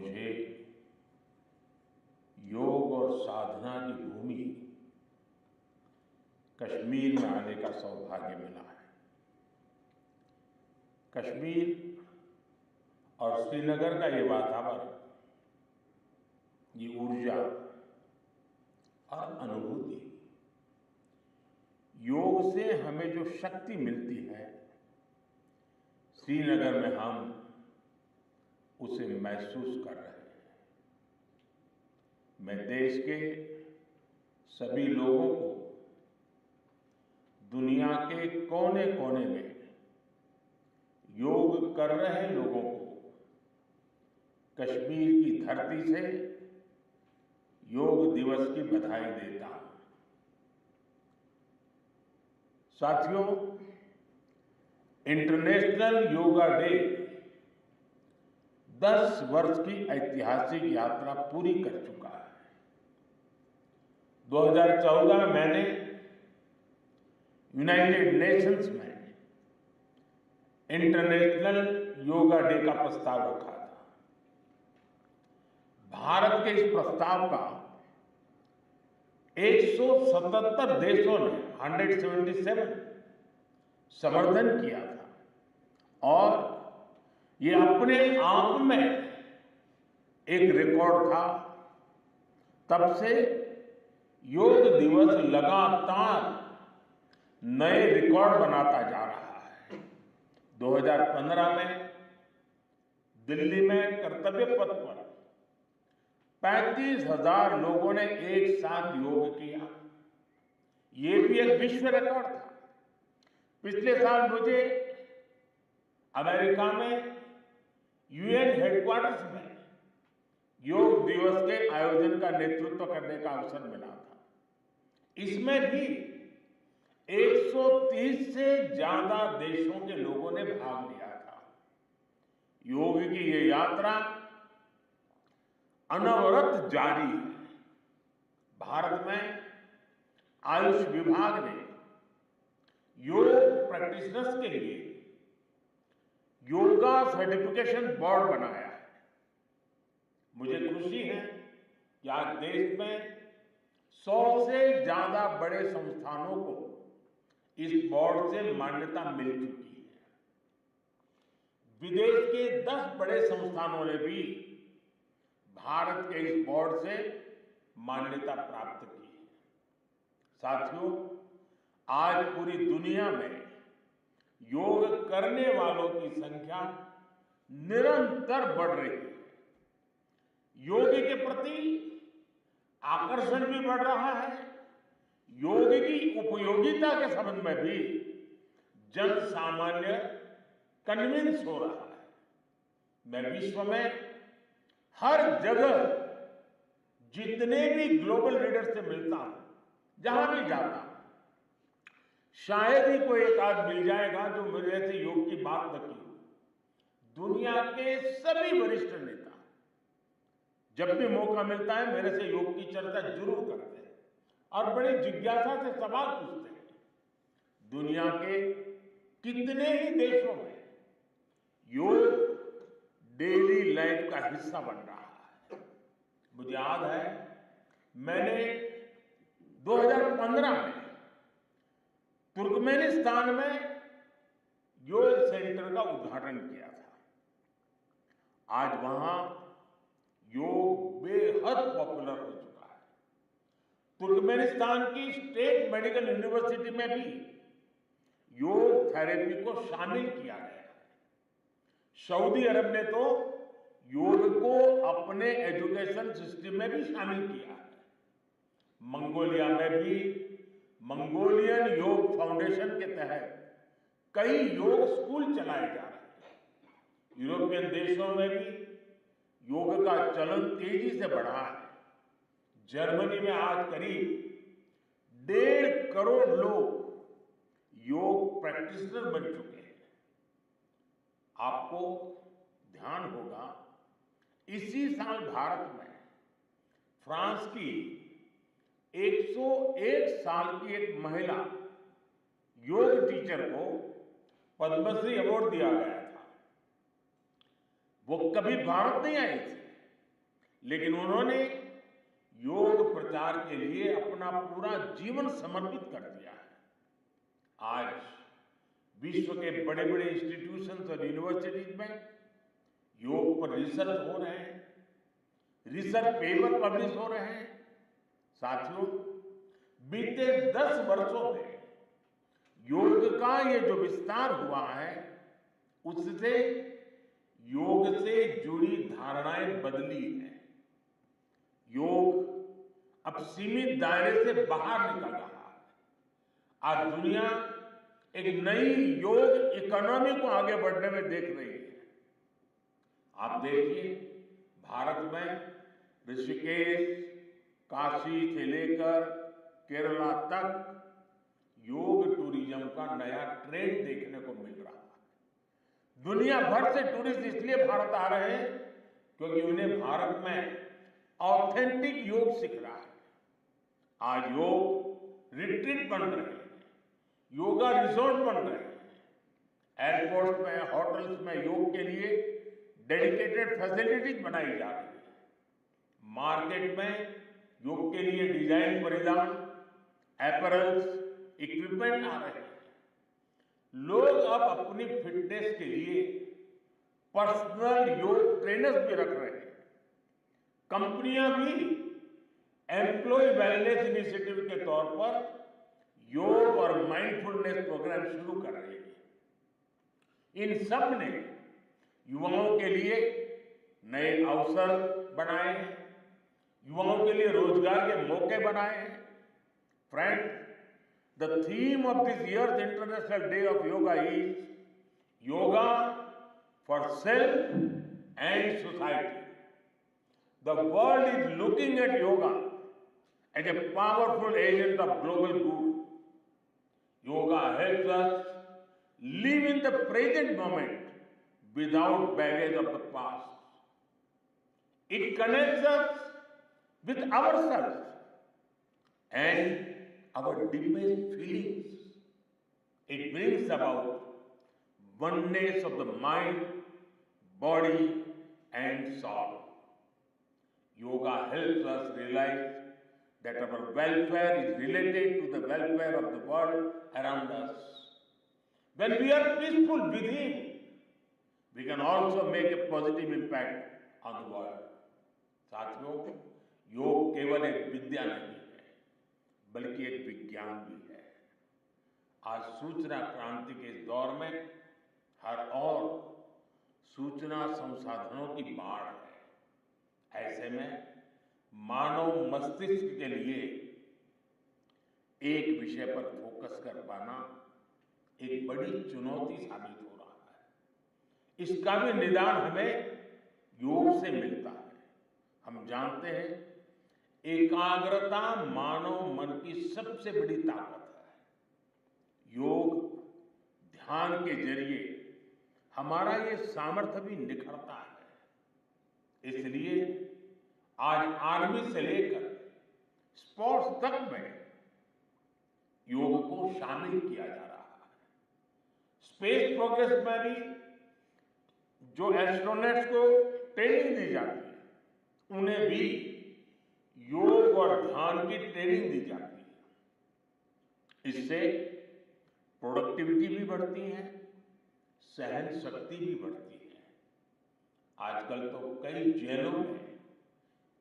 मुझे योग और साधना की भूमि कश्मीर में आने का सौभाग्य मिला है। कश्मीर और श्रीनगर का ये वातावरण, ये ऊर्जा और अनुभूति, योग से हमें जो शक्ति मिलती है, श्रीनगर में हम उसे महसूस कर रहे हैं। मैं देश के सभी लोगों को, दुनिया के कोने कोने में योग कर रहे लोगों को कश्मीर की धरती से योग दिवस की बधाई देता हूं। साथियों, इंटरनेशनल योगा डे 10 वर्ष की ऐतिहासिक यात्रा पूरी कर चुका है। 2014 में मैंने यूनाइटेड नेशंस में इंटरनेशनल योगा डे का प्रस्ताव रखा था। भारत के इस प्रस्ताव का 177 देशों ने 177 समर्थन किया था और ये अपने आप में एक रिकॉर्ड था। तब से योग दिवस लगातार नए रिकॉर्ड बनाता जा रहा है। 2015 में दिल्ली में कर्तव्य पथ पर 35,000 लोगों ने एक साथ योग किया। ये भी एक विश्व रिकॉर्ड था। पिछले साल मुझे अमेरिका में यूएन हेडक्वार्टर्स में योग दिवस के आयोजन का नेतृत्व करने का अवसर मिला था। इसमें भी 130 से ज्यादा देशों के लोगों ने भाग लिया था। योग की ये यात्रा अनवरत जारी है। भारत में आयुष विभाग ने योग प्रैक्टिशनर्स के लिए योगा सर्टिफिकेशन बोर्ड बनाया है। मुझे खुशी है कि आज देश में 100 से ज्यादा बड़े संस्थानों को इस बोर्ड से मान्यता मिल चुकी है। विदेश के 10 बड़े संस्थानों ने भी भारत के इस बोर्ड से मान्यता प्राप्त की है। साथियों, आज पूरी दुनिया में योग करने वालों की संख्या निरंतर बढ़ रही है। योग के प्रति आकर्षण भी बढ़ रहा है। योग की उपयोगिता के संबंध में भी जन सामान्य कन्विंस हो रहा है। मैं विश्व में हर जगह जितने भी ग्लोबल लीडर से मिलता हूं, जहां भी जाता हूं, शायद ही कोई एक आध मिल जाएगा जो मेरे से योग की बात न की हो। दुनिया के सभी वरिष्ठ नेता जब भी मौका मिलता है मेरे से योग की चर्चा जरूर करते हैं और बड़े जिज्ञासा से सवाल पूछते हैं। दुनिया के कितने ही देशों में योग डेली लाइफ का हिस्सा बन रहा है। मुझे याद है, मैंने 2015 में तुर्कमेनिस्तान में योग सेंटर का उद्घाटन किया था। आज वहां योग बेहद पॉपुलर हो चुका है। तुर्कमेनिस्तान की स्टेट मेडिकल यूनिवर्सिटी में भी योग थेरेपी को शामिल किया गया है। सऊदी अरब ने तो योग को अपने एजुकेशन सिस्टम में भी शामिल किया है। मंगोलिया में भी मंगोलियन योग फाउंडेशन के तहत कई योग स्कूल चलाए जा रहे हैं। यूरोपियन देशों में भी योग का चलन तेजी से बढ़ा है। जर्मनी में आज करीब 1.5 करोड़ लोग योग प्रैक्टिशनर बन चुके हैं। आपको ध्यान होगा, इसी साल भारत में फ्रांस की 101 साल की एक महिला योग टीचर को पद्मश्री अवार्ड दिया गया था। वो कभी भारत नहीं आई थी, लेकिन उन्होंने योग प्रचार के लिए अपना पूरा जीवन समर्पित कर दिया है। आज विश्व के बड़े बड़े इंस्टीट्यूशंस और यूनिवर्सिटीज में योग पर रिसर्च हो रहे हैं, रिसर्च पेपर पब्लिश हो रहे हैं। साथियों, बीते 10 वर्षों में योग का ये जो विस्तार हुआ है, उससे योग से जुड़ी धारणाएं बदली हैं। योग अब सीमित दायरे से बाहर निकल रहा है। आज दुनिया एक नई योग इकोनॉमी को आगे बढ़ने में देख रही है। आप देखिए, भारत में ऋषिकेश, काशी से लेकर केरला तक योग टूरिज्म का नया ट्रेंड देखने को मिल रहा है। दुनिया भर से टूरिस्ट इसलिए भारत आ रहे हैं क्योंकि उन्हें भारत में ऑथेंटिक योग सीख रहा है। आज योग रिट्रीट बन रहे हैं, योगा रिसोर्ट बन रहे हैं, एयरपोर्ट में, होटल्स में योग के लिए डेडिकेटेड फैसिलिटीज बनाई जा रही है। मार्केट में योग के लिए डिजाइन परिधान, अपैरल्स, इक्विपमेंट आ रहे हैं। लोग अब अपनी फिटनेस के लिए पर्सनल योग ट्रेनर्स भी रख रहे हैं। कंपनियां भी एम्प्लॉय वेलनेस इनिशिएटिव के तौर पर योग और माइंडफुलनेस प्रोग्राम शुरू कर रही है। इन सब ने युवाओं के लिए नए अवसर बनाए हैं, युवाओं के लिए रोजगार के मौके बनाए हैं। Friends, the theme of this year's International Day of Yoga is Yoga for Self and Society. The world is looking at yoga as a powerful agent of global good. Yoga helps us live in the present moment without baggage of the past. It connects us with ourselves and our deepest feelings. It brings about oneness of the mind, body, and soul. Yoga helps us realize that our welfare is related to the welfare of the world around us. When we are peaceful within, we can also make a positive impact on the world. साथियों, योग केवल एक विद्या नहीं है, बल्कि एक विज्ञान भी है। आज सूचना क्रांति के इस दौर में हर ओर सूचना संसाधनों की बाढ़ है। ऐसे में मानव मस्तिष्क के लिए एक विषय पर फोकस कर पाना एक बड़ी चुनौती साबित हो रहा है। इसका भी निदान हमें योग से मिलता है। हम जानते हैं, एकाग्रता मानव मन की सबसे बड़ी ताकत है। योग ध्यान के जरिए हमारा ये सामर्थ्य भी निखरता है। इसलिए आज आर्मी से लेकर स्पोर्ट्स तक में योग को शामिल किया जा रहा है। स्पेस प्रोग्रेस में भी जो एस्ट्रोनॉट्स को ट्रेनिंग दी जाती है, उन्हें भी योग और ध्यान की ट्रेनिंग दी जाती है। इससे प्रोडक्टिविटी भी बढ़ती है, सहन शक्ति भी बढ़ती है। आजकल तो कई जेलों में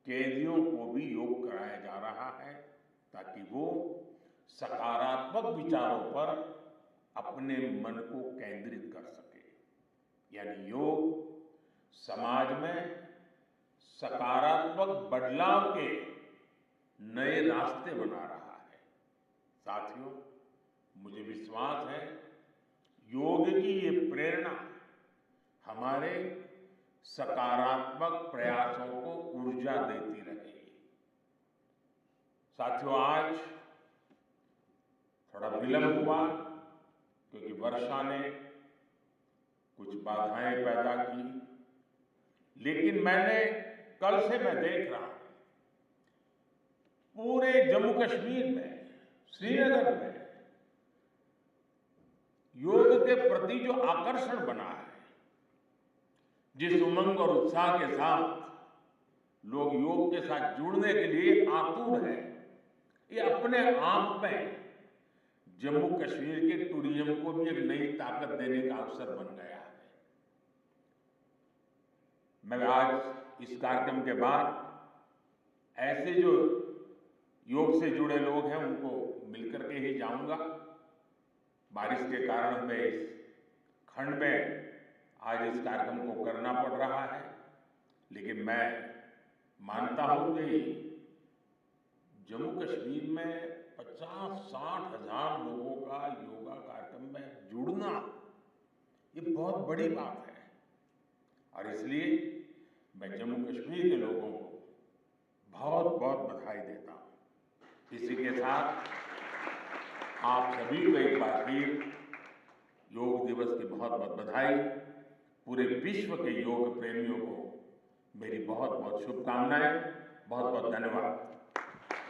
कैदियों को भी योग कराया जा रहा है ताकि वो सकारात्मक विचारों पर अपने मन को केंद्रित कर सके। यानी योग समाज में सकारात्मक बदलाव के नए रास्ते बना रहा है। साथियों, मुझे विश्वास है योग की ये प्रेरणा हमारे सकारात्मक प्रयासों को ऊर्जा देती रहेगी। साथियों, आज थोड़ा विलंब हुआ क्योंकि वर्षा ने कुछ बाधाएं पैदा की, लेकिन कल से मैं देख रहा हूं पूरे जम्मू कश्मीर में, श्रीनगर में योग के प्रति जो आकर्षण बना है, जिस उमंग और उत्साह के साथ लोग योग के साथ जुड़ने के लिए आतुर हैं। ये अपने आप में जम्मू कश्मीर के टूरिज्म को भी एक नई ताकत देने का अवसर बन गया है। मैं आज इस कार्यक्रम के बाद ऐसे जो योग से जुड़े लोग हैं उनको मिलकर के ही जाऊंगा। बारिश के कारण हमें इस खंड में आज इस कार्यक्रम को करना पड़ रहा है, लेकिन मैं मानता हूं कि जम्मू कश्मीर में 50-60 हजार लोगों का योगा कार्यक्रम में जुड़ना ये बहुत बड़ी बात है। और इसलिए मैं जम्मू कश्मीर के लोगों को बहुत बहुत बधाई देता हूं। इसी के साथ आप सभी को एक बार फिर योग दिवस की बहुत बहुत बधाई। पूरे विश्व के योग प्रेमियों को मेरी बहुत बहुत शुभकामनाएं। बहुत बहुत धन्यवाद।